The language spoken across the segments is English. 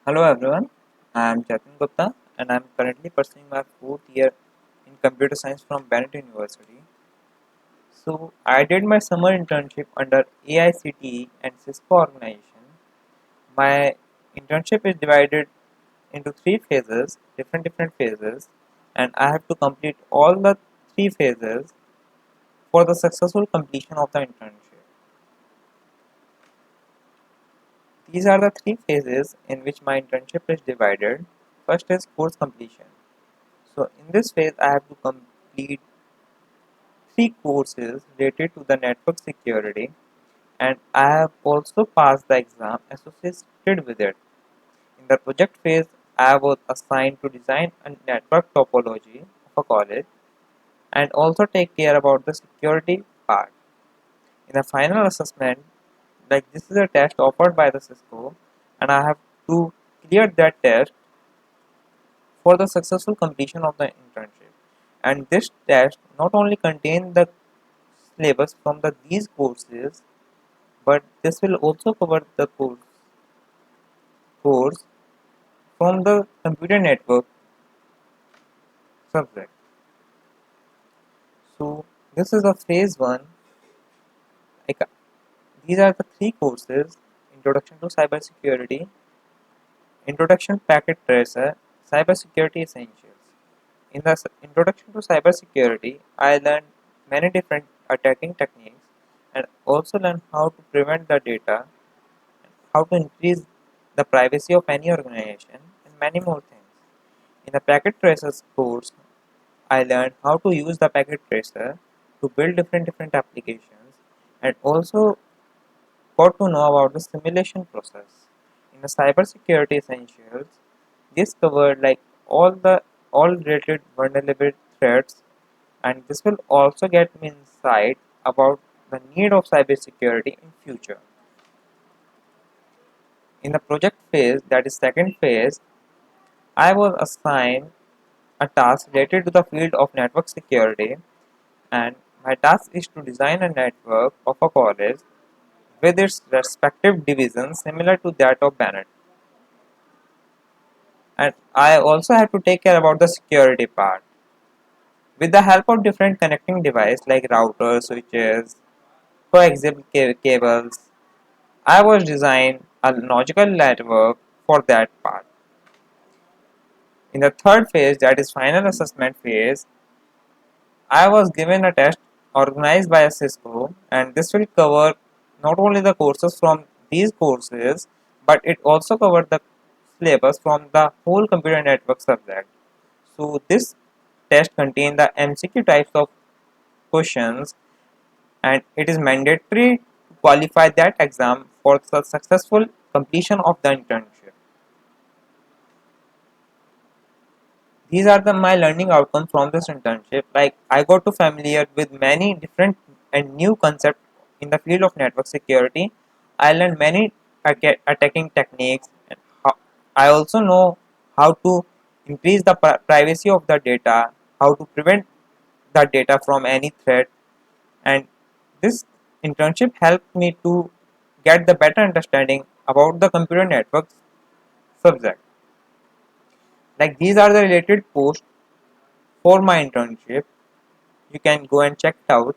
Hello everyone, I am Jatin Gupta and I am currently pursuing my fourth year in computer science from Bennett University. So I did my summer internship under AICTE and Cisco organization. My internship is divided into three phases, different phases, and I have to complete all the three phases for the successful completion of the internship. These are the three phases in which my internship is divided. First is course completion. So in this phase, I have to complete three courses related to the network security, and I have also passed the exam associated with it. In the project phase, I was assigned to design a network topology of a college and also take care about the security part. In the final assessment, like this is a test offered by the Cisco, and I have to clear that test for the successful completion of the internship. And this test not only contains the syllabus from these courses, but this will also cover the course from the computer network subject. So this is a phase one. Like, these are the three courses: Introduction to Cybersecurity, Introduction Packet Tracer, Cybersecurity Essentials. In the Introduction to Cybersecurity, I learned many different attacking techniques and also learned how to prevent the data, how to increase the privacy of any organization, and many more things. In the Packet Tracers course, I learned how to use the Packet Tracer to build different applications and also got to know about the simulation process. In the Cybersecurity Essentials, this covered like all related vulnerable threats, and this will also get me insight about the need of cybersecurity in future. In the project phase, that is second phase, I was assigned a task related to the field of network security, and my task is to design a network of a college with its respective divisions similar to that of Bennett. And I also have to take care about the security part. With the help of different connecting devices like routers, switches, coaxial cables, I was designing a logical network for that part. In the third phase, that is final assessment phase, I was given a test organized by Cisco, and this will cover not only the courses from these courses, but it also covered the syllabus from the whole computer network subject. So this test contains the MCQ types of questions, and it is mandatory to qualify that exam for the successful completion of the internship. These are my learning outcomes from this internship. Like I got to familiar with many different and new concepts in the field of network security. I learned many attacking techniques. And I also know how to increase the privacy of the data, how to prevent the data from any threat, and this internship helped me to get the better understanding about the computer networks subject. Like these are the related posts for my internship. You can go and check it out.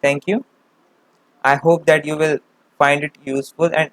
Thank you. I hope that you will find it useful, and